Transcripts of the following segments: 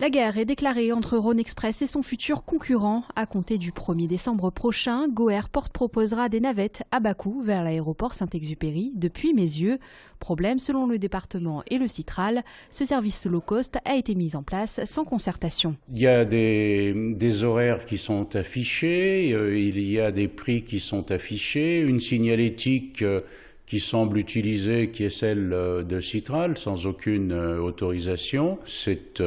La guerre est déclarée entre Rhône Express et son futur concurrent. À compter du 1er décembre prochain, Go Airport proposera des navettes à bas coût vers l'aéroport Saint-Exupéry depuis Meyzieu. Problème, selon le département et le Citral, ce service low cost a été mis en place sans concertation. Il y a des horaires qui sont affichés, il y a des prix qui sont affichés, une signalétique qui semble utiliser, qui est celle de Citral, sans aucune autorisation. C'est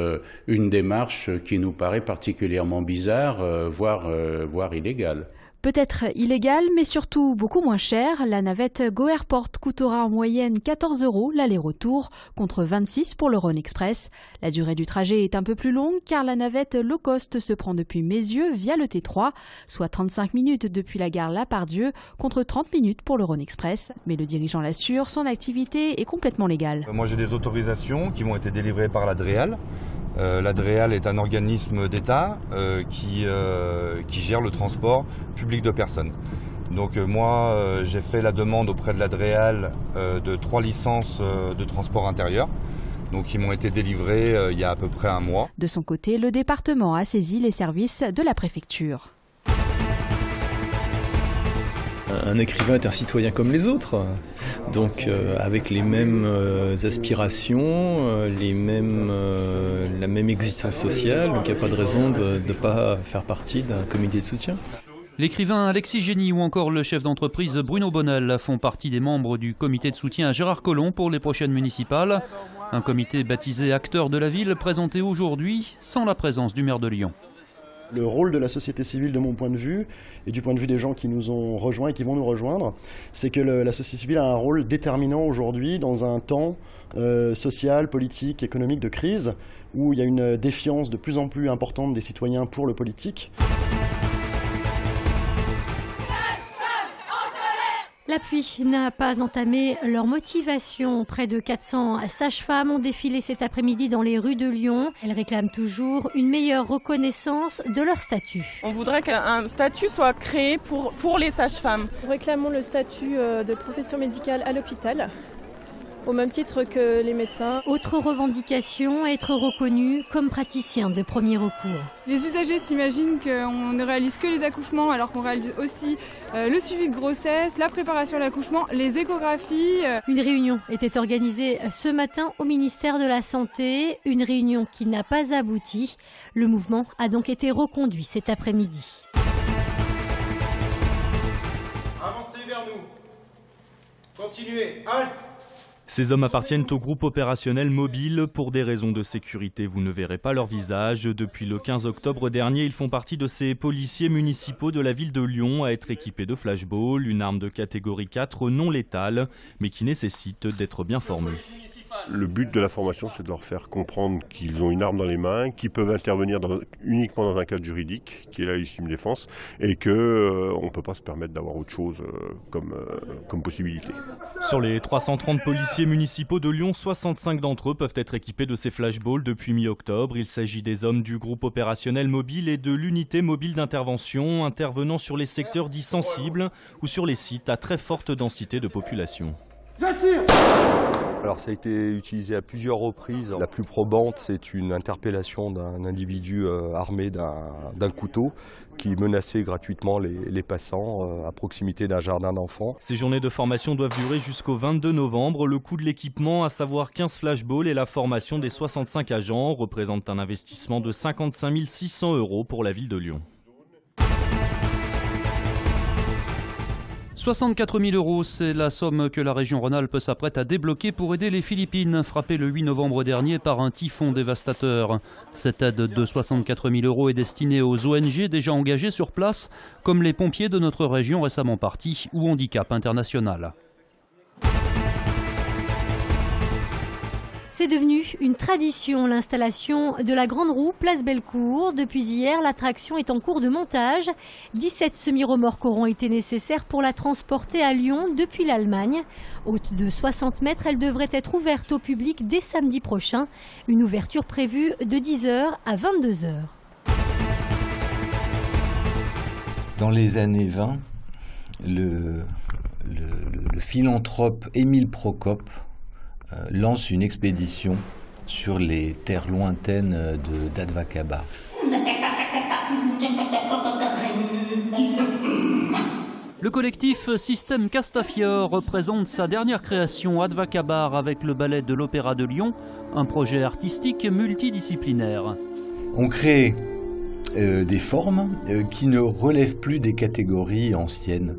une démarche qui nous paraît particulièrement bizarre, voire illégale. Peut-être illégale, mais surtout beaucoup moins cher. La navette Go Airport coûtera en moyenne 14 € l'aller-retour, contre 26 pour le Rhône Express. La durée du trajet est un peu plus longue, car la navette low cost se prend depuis Meyzieu via le T3, soit 35 minutes depuis la gare Lapardieu, contre 30 minutes pour le Rhône Express. Mais le dirigeant l'assure, son activité est complètement légale. Moi j'ai des autorisations qui m'ont été délivrées par la DREAL. La DREAL est un organisme d'État qui gère le transport public de personnes. Donc moi j'ai fait la demande auprès de la DREAL de 3 licences de transport intérieur. Donc ils m'ont été délivrées il y a à peu près un mois. De son côté, le département a saisi les services de la préfecture. Un écrivain est un citoyen comme les autres, donc avec les mêmes aspirations, la même existence sociale, donc il n'y a pas de raison de ne pas faire partie d'un comité de soutien. L'écrivain Alexis Génie ou encore le chef d'entreprise Bruno Bonnel font partie des membres du comité de soutien à Gérard Collomb pour les prochaines municipales. Un comité baptisé Acteurs de la ville, présenté aujourd'hui sans la présence du maire de Lyon. Le rôle de la société civile, de mon point de vue, et du point de vue des gens qui nous ont rejoints et qui vont nous rejoindre, c'est que la société civile a un rôle déterminant aujourd'hui dans un temps social, politique, économique de crise, où il y a une défiance de plus en plus importante des citoyens pour le politique. La pluie n'a pas entamé leur motivation. Près de 400 sages-femmes ont défilé cet après-midi dans les rues de Lyon. Elles réclament toujours une meilleure reconnaissance de leur statut. On voudrait qu'un statut soit créé pour les sages-femmes. Nous réclamons le statut de profession médicale à l'hôpital, au même titre que les médecins. Autre revendication, être reconnu comme praticien de premier recours. Les usagers s'imaginent qu'on ne réalise que les accouchements alors qu'on réalise aussi le suivi de grossesse, la préparation à l'accouchement, les échographies. Une réunion était organisée ce matin au ministère de la Santé, une réunion qui n'a pas abouti. Le mouvement a donc été reconduit cet après-midi. Avancez vers nous. Continuez. Halte. Ces hommes appartiennent au groupe opérationnel mobile. Pour des raisons de sécurité, vous ne verrez pas leur visage. Depuis le 15 octobre dernier, ils font partie de ces policiers municipaux de la ville de Lyon à être équipés de flashball, une arme de catégorie 4 non létale, mais qui nécessite d'être bien formés. Le but de la formation, c'est de leur faire comprendre qu'ils ont une arme dans les mains, qu'ils peuvent intervenir uniquement dans un cadre juridique, qui est la légitime défense, et qu'on ne peut pas se permettre d'avoir autre chose comme possibilité. Sur les 330 policiers municipaux de Lyon, 65 d'entre eux peuvent être équipés de ces flashballs depuis mi-octobre. Il s'agit des hommes du groupe opérationnel mobile et de l'unité mobile d'intervention intervenant sur les secteurs dits sensibles ou sur les sites à très forte densité de population. Alors ça a été utilisé à plusieurs reprises. La plus probante, c'est une interpellation d'un individu armé d'un couteau qui menaçait gratuitement les passants à proximité d'un jardin d'enfants. Ces journées de formation doivent durer jusqu'au 22 novembre. Le coût de l'équipement, à savoir 15 flashballs et la formation des 65 agents, représente un investissement de 55 600 € pour la ville de Lyon. 64 000 €, c'est la somme que la région Rhône-Alpes s'apprête à débloquer pour aider les Philippines, frappées le 8 novembre dernier par un typhon dévastateur. Cette aide de 64 000 € est destinée aux ONG déjà engagées sur place, comme les pompiers de notre région récemment partis ou Handicap International. C'est devenu une tradition, l'installation de la Grande Roue, place Bellecour. Depuis hier, l'attraction est en cours de montage. 17 semi-remorques auront été nécessaires pour la transporter à Lyon depuis l'Allemagne. Haute de 60 mètres, elle devrait être ouverte au public dès samedi prochain. Une ouverture prévue de 10 h à 22 h. Dans les années 20, le philanthrope Émile Procope lance une expédition sur les terres lointaines d'Advakaba. Le collectif Système Castafiore représente sa dernière création Advakabar avec le ballet de l'Opéra de Lyon, un projet artistique multidisciplinaire. On crée des formes qui ne relèvent plus des catégories anciennes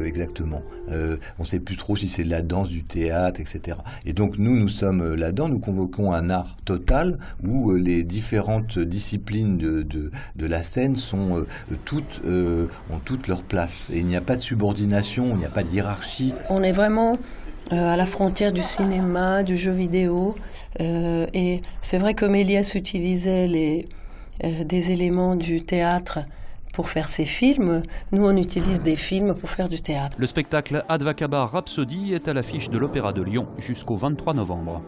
exactement. On ne sait plus trop si c'est de la danse, du théâtre, etc. Et donc nous sommes là-dedans, nous convoquons un art total où les différentes disciplines de la scène sont ont toutes leur place. Et il n'y a pas de subordination, il n'y a pas de hiérarchie. On est vraiment à la frontière du cinéma, du jeu vidéo. Et c'est vrai que Méliès utilisait des éléments du théâtre pour faire ses films. Nous, on utilise des films pour faire du théâtre. Le spectacle Advakabar Rhapsody est à l'affiche de l'Opéra de Lyon jusqu'au 23 novembre.